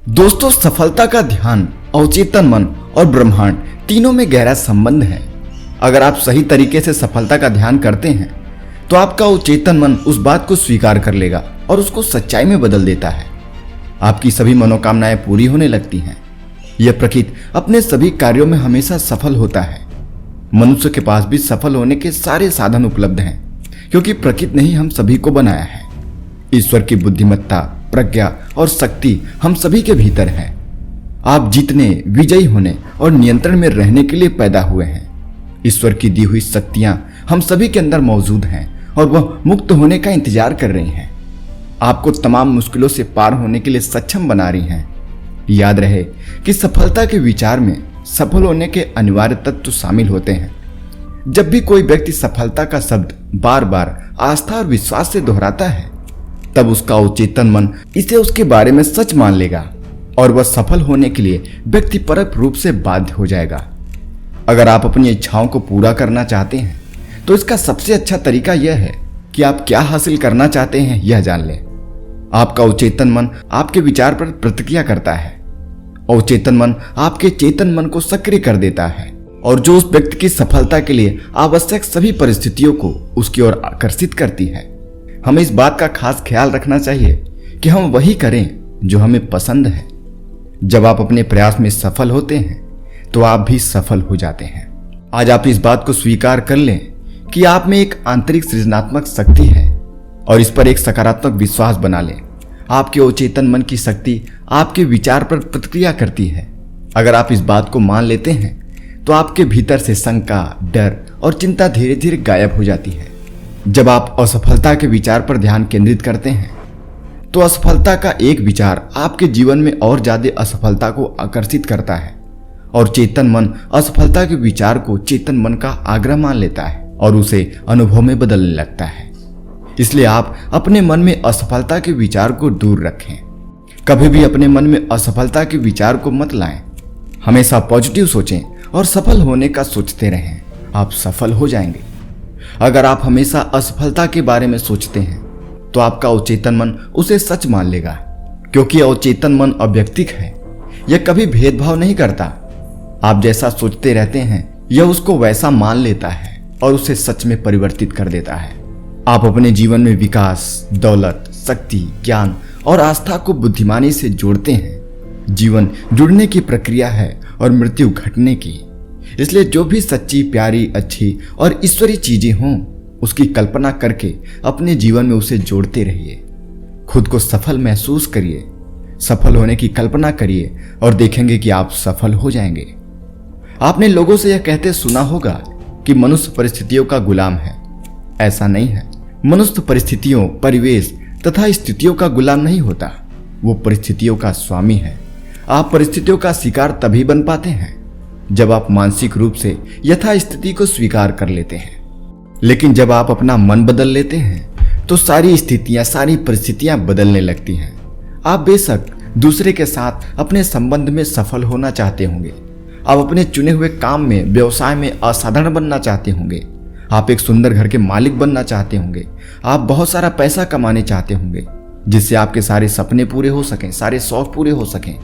दोस्तों, सफलता का ध्यान, अवचेतन मन और ब्रह्मांड तीनों में गहरा संबंध है। अगर आप सही तरीके से सफलता का ध्यान करते हैं तो आपका अवचेतन मन उस बात को स्वीकार कर लेगा और उसको सच्चाई में बदल देता है। आपकी सभी मनोकामनाएं पूरी होने लगती हैं। यह प्रकृति अपने सभी कार्यों में हमेशा सफल होता है। मनुष्य के पास भी सफल होने के सारे साधन उपलब्ध हैं, क्योंकि प्रकृति ने ही हम सभी को बनाया है। ईश्वर की बुद्धिमत्ता, प्रज्ञा और शक्ति हम सभी के भीतर है। आप जीतने, विजयी होने और नियंत्रण में रहने के लिए पैदा हुए हैं। ईश्वर की दी हुई शक्तियां हम सभी के अंदर मौजूद हैं और वह मुक्त होने का इंतजार कर रही हैं। आपको तमाम मुश्किलों से पार होने के लिए सक्षम बना रही हैं। याद रहे कि सफलता के विचार में सफल होने के अनिवार्य तत्व शामिल होते हैं। जब भी कोई व्यक्ति सफलता का शब्द बार बार आस्था और विश्वास से दोहराता है, तब उसका अवचेतन मन इसे उसके बारे में सच मान लेगा और वह सफल होने के लिए व्यक्तिपरक रूप से बाध्य हो जाएगा। अगर आप अपनी इच्छाओं को पूरा करना चाहते हैं तो इसका सबसे अच्छा तरीका यह है कि आप क्या हासिल करना चाहते हैं यह जान लें। आपका अवचेतन मन आपके विचार पर प्रतिक्रिया करता है। अवचेतन मन आपके चेतन मन को सक्रिय कर देता है और जो उस व्यक्ति की सफलता के लिए आवश्यक सभी परिस्थितियों को उसकी ओर आकर्षित करती है। हमें इस बात का खास ख्याल रखना चाहिए कि हम वही करें जो हमें पसंद है। जब आप अपने प्रयास में सफल होते हैं तो आप भी सफल हो जाते हैं। आज आप इस बात को स्वीकार कर लें कि आप में एक आंतरिक सृजनात्मक शक्ति है और इस पर एक सकारात्मक विश्वास बना लें। आपके अवचेतन मन की शक्ति आपके विचार पर प्रतिक्रिया करती है। अगर आप इस बात को मान लेते हैं तो आपके भीतर से शंका, डर और चिंता धीरे धीरे गायब हो जाती है। जब आप असफलता के विचार पर ध्यान केंद्रित करते हैं तो असफलता का एक विचार आपके जीवन में और ज्यादा असफलता को आकर्षित करता है और चेतन मन असफलता के विचार को चेतन मन का आग्रह मान लेता है और उसे अनुभव में बदलने लगता है। इसलिए आप अपने मन में असफलता के विचार को दूर रखें। कभी भी अपने मन में असफलता के विचार को मत लाएं। हमेशा पॉजिटिव सोचें और सफल होने का सोचते रहें। आप सफल हो जाएंगे। अगर आप हमेशा असफलता के बारे में सोचते हैं तो आपका अवचेतन मन उसे सच मान लेगा, क्योंकि अवचेतन मन अव्यक्तिक है। यह कभी भेदभाव नहीं करता। आप जैसा सोचते रहते हैं यह उसको वैसा मान लेता है और उसे सच में परिवर्तित कर देता है। आप अपने जीवन में विकास, दौलत, शक्ति, ज्ञान और आस्था को बुद्धिमानी से जोड़ते हैं। जीवन जुड़ने की प्रक्रिया है और मृत्यु घटने की। इसलिए जो भी सच्ची, प्यारी, अच्छी और ईश्वरीय चीजें हों उसकी कल्पना करके अपने जीवन में उसे जोड़ते रहिए। खुद को सफल महसूस करिए, सफल होने की कल्पना करिए और देखेंगे कि आप सफल हो जाएंगे। आपने लोगों से यह कहते सुना होगा कि मनुष्य परिस्थितियों का गुलाम है। ऐसा नहीं है। मनुष्य परिस्थितियों, परिवेश तथा स्थितियों का गुलाम नहीं होता, वो परिस्थितियों का स्वामी है। आप परिस्थितियों का शिकार तभी बन पाते हैं जब आप मानसिक रूप से यथास्थिति को स्वीकार कर लेते हैं। लेकिन जब आप अपना मन बदल लेते हैं तो सारी स्थितियां, सारी परिस्थितियां बदलने लगती हैं। आप बेशक दूसरे के साथ अपने संबंध में सफल होना चाहते होंगे। आप अपने चुने हुए काम में, व्यवसाय में असाधारण बनना चाहते होंगे। आप एक सुंदर घर के मालिक बनना चाहते होंगे। आप बहुत सारा पैसा कमाने चाहते होंगे जिससे आपके सारे सपने पूरे हो सकें, सारे शौक पूरे हो सकें।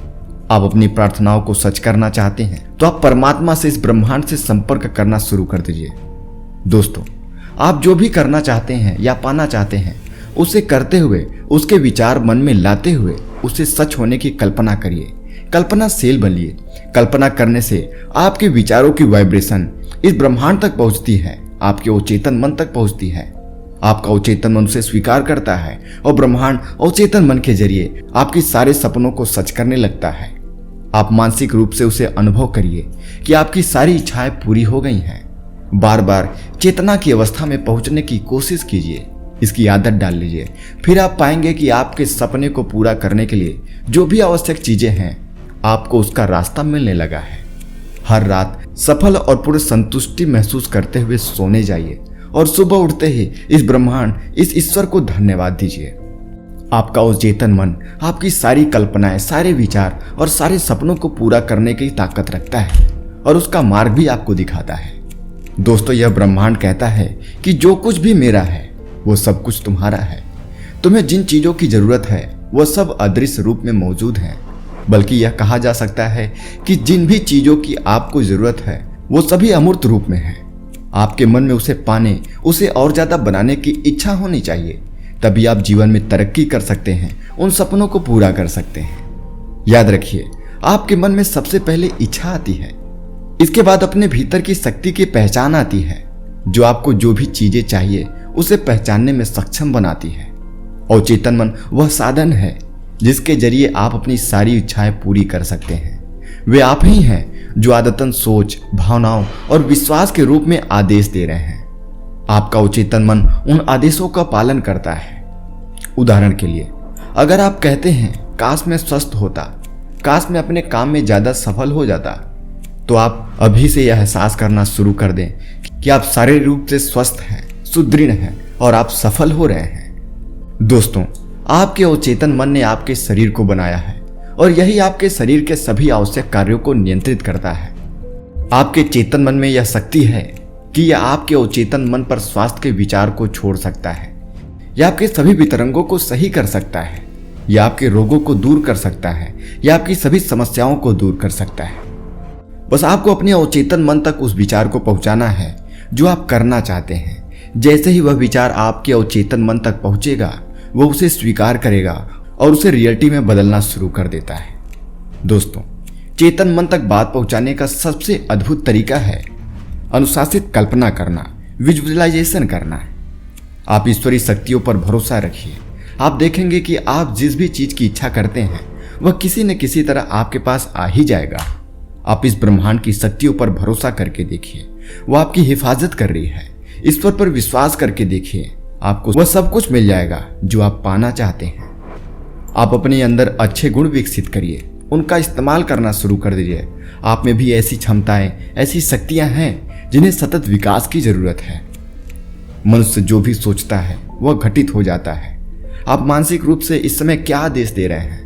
आप अपनी प्रार्थनाओं को सच करना चाहते हैं तो आप परमात्मा से, इस ब्रह्मांड से संपर्क करना शुरू कर दीजिए। दोस्तों, आप जो भी करना चाहते हैं या पाना चाहते हैं उसे करते हुए, उसके विचार मन में लाते हुए उसे सच होने की कल्पना करिए। कल्पनाशील बनिए। कल्पना करने से आपके विचारों की वाइब्रेशन इस ब्रह्मांड तक पहुंचती है, आपके अवचेतन मन तक पहुंचती है। आपका अवचेतन मन उसे स्वीकार करता है और ब्रह्मांड अवचेतन मन के जरिए आपके सारे सपनों को सच करने लगता है। आप मानसिक रूप से उसे अनुभव करिए कि आपकी सारी इच्छाएं पूरी हो गई हैं। बार बार चेतना की अवस्था में पहुंचने की कोशिश कीजिए। इसकी आदत डाल लीजिए। फिर आप पाएंगे कि आपके सपने को पूरा करने के लिए जो भी आवश्यक चीजें हैं, आपको उसका रास्ता मिलने लगा है। हर रात सफल और पूर्ण संतुष्टि महसूस करते हुए सोने जाइए और सुबह उठते ही इस ब्रह्मांड, इस ईश्वर को धन्यवाद दीजिए। आपका अवचेतन मन आपकी सारी कल्पनाएं, सारे विचार और सारे सपनों को पूरा करने की ताकत रखता है और उसका मार्ग भी आपको दिखाता है। दोस्तों, यह ब्रह्मांड कहता है कि जो कुछ भी मेरा है वो सब कुछ तुम्हारा है। तुम्हें जिन चीजों की जरूरत है वह सब अदृश्य रूप में मौजूद हैं। बल्कि यह कहा जा सकता है कि जिन भी चीजों की आपको जरूरत है वो सभी अमूर्त रूप में है। आपके मन में उसे पाने, उसे और ज्यादा बनाने की इच्छा होनी चाहिए, तभी आप जीवन में तरक्की कर सकते हैं, उन सपनों को पूरा कर सकते हैं। याद रखिए, आपके मन में सबसे पहले इच्छा आती है, इसके बाद अपने भीतर की शक्ति की पहचान आती है, जो आपको जो भी चीजें चाहिए उसे पहचानने में सक्षम बनाती है। और चेतन मन वह साधन है जिसके जरिए आप अपनी सारी इच्छाएं पूरी कर सकते हैं। वे आप ही हैं जो आदतन सोच, भावनाओं और विश्वास के रूप में आदेश दे रहे हैं। आपका अवचेतन मन उन आदेशों का पालन करता है। उदाहरण के लिए, अगर आप कहते हैं काश मैं स्वस्थ होता, काश मैं अपने काम में ज्यादा सफल हो जाता, तो आप अभी से यह एहसास करना शुरू कर दें कि आप शारीरिक रूप से स्वस्थ हैं, सुदृढ़ हैं और आप सफल हो रहे हैं। दोस्तों, आपके अवचेतन मन ने आपके शरीर को बनाया है और यही आपके शरीर के सभी आवश्यक कार्यों को नियंत्रित करता है। आपके चेतन मन में यह शक्ति है कि यह आपके अवचेतन मन पर स्वास्थ्य के विचार को छोड़ सकता है। यह आपके सभी वितरंगों को सही कर सकता है, यह आपके रोगों को दूर कर सकता है, यह आपकी सभी समस्याओं को दूर कर सकता है। बस आपको अपने अवचेतन मन तक उस विचार को पहुंचाना है जो आप करना चाहते हैं। जैसे ही वह विचार आपके अवचेतन मन तक पहुंचेगा, वह उसे स्वीकार करेगा और उसे रियलिटी में बदलना शुरू कर देता है। दोस्तों, चेतन मन तक बात पहुंचाने का सबसे अद्भुत तरीका है अनुशासित कल्पना करना, विजुअलाइजेशन करना। आप ईश्वरीय शक्तियों पर भरोसा रखिए। आप देखेंगे कि आप जिस भी चीज की इच्छा करते हैं वह किसी न किसी तरह आपके पास आ ही जाएगा। आप इस ब्रह्मांड की शक्तियों पर भरोसा करके देखिए, वह आपकी हिफाजत कर रही है। ईश्वर पर विश्वास करके देखिए, आपको वह सब कुछ मिल जाएगा जो आप पाना चाहते हैं। आप अपने अंदर अच्छे गुण विकसित करिए, उनका इस्तेमाल करना शुरू कर दीजिए। आप में भी ऐसी क्षमताएं, ऐसी शक्तियां हैं जिन्हें सतत विकास की जरूरत है। मनुष्य जो भी सोचता है वह घटित हो जाता है। आप मानसिक रूप से इस समय क्या आदेश दे रहे हैं?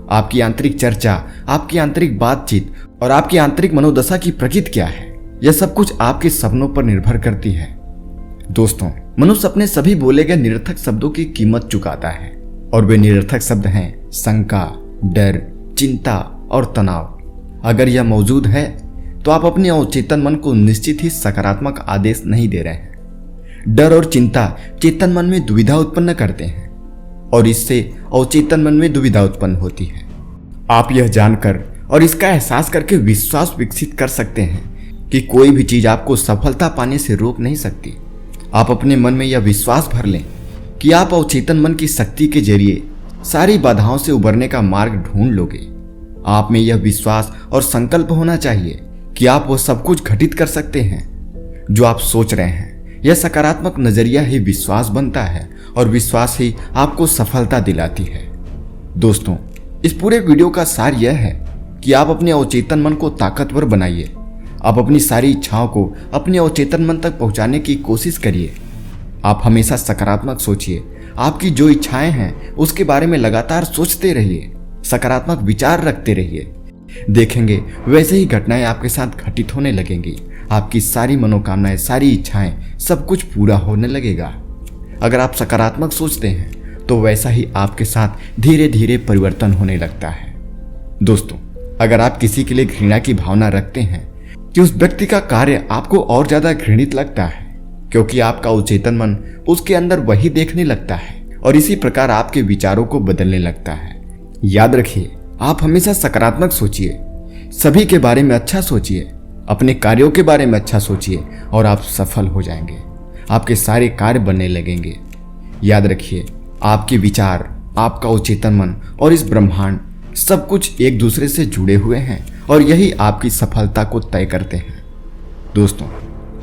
आपकी आंतरिक चर्चा, आपकी आंतरिक बातचीत और आपकी आंतरिक मनोदशा की प्रकृति क्या है, यह सब कुछ आपके सपनों पर निर्भर करती है। दोस्तों, मनुष्य अपने सभी बोले गए निरर्थक शब्दों की कीमत चुकाता है और वे निरर्थक शब्द हैं शंका, डर, चिंता और तनाव। अगर यह मौजूद है तो आप अपने अवचेतन मन को निश्चित ही सकारात्मक आदेश नहीं दे रहे हैं। डर और चिंता चेतन मन में दुविधा उत्पन्न करते हैं और इससे अवचेतन मन में दुविधा उत्पन्न होती है। आप यह जानकर और इसका एहसास करके विश्वास विकसित कर सकते हैं कि कोई भी चीज आपको सफलता पाने से रोक नहीं सकती। आप अपने मन में यह विश्वास भर लें कि आप अवचेतन मन की शक्ति के जरिए सारी बाधाओं से उबरने का मार्ग ढूंढ लोगे। आप में यह विश्वास और संकल्प होना चाहिए कि आप वो सब कुछ घटित कर सकते हैं जो आप सोच रहे हैं। यह सकारात्मक नजरिया ही विश्वास बनता है और विश्वास ही आपको सफलता दिलाती है। दोस्तों, इस पूरे वीडियो का सार यह है कि आप अपने अवचेतन मन को ताकतवर बनाइए। आप अपनी सारी इच्छाओं को अपने अवचेतन मन तक पहुंचाने की कोशिश करिए। आप हमेशा सकारात्मक सोचिए। आपकी जो इच्छाएं हैं उसके बारे में लगातार सोचते रहिए, सकारात्मक विचार रखते रहिए। देखेंगे वैसे ही घटनाएं आपके साथ घटित होने लगेंगी। आपकी सारी मनोकामनाएं, सारी इच्छाएं, सब कुछ पूरा होने लगेगा। अगर आप सकारात्मक सोचते हैं तो वैसा ही आपके साथ धीरे धीरे परिवर्तन होने लगता है। दोस्तों, अगर आप किसी के लिए घृणा की भावना रखते हैं कि उस व्यक्ति का कार्य आपको और ज्यादा घृणित लगता है, क्योंकि आपका अवचेतन मन उसके अंदर वही देखने लगता है और इसी प्रकार आपके विचारों को बदलने लगता है। याद रखिए, आप हमेशा सकारात्मक सोचिए, सभी के बारे में अच्छा सोचिए, अपने कार्यों के बारे में अच्छा सोचिए और आप सफल हो जाएंगे। आपके सारे कार्य बनने लगेंगे। याद रखिए, आपके विचार, आपका अवचेतन मन और इस ब्रह्मांड सब कुछ एक दूसरे से जुड़े हुए हैं और यही आपकी सफलता को तय करते हैं। दोस्तों,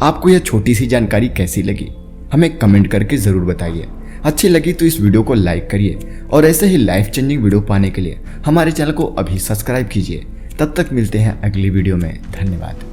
आपको यह छोटी सी जानकारी कैसी लगी हमें कमेंट करके जरूर बताइए। अच्छी लगी तो इस वीडियो को लाइक करिए और ऐसे ही लाइफ चेंजिंग वीडियो पाने के लिए हमारे चैनल को अभी सब्सक्राइब कीजिए। तब तक मिलते हैं अगली वीडियो में। धन्यवाद।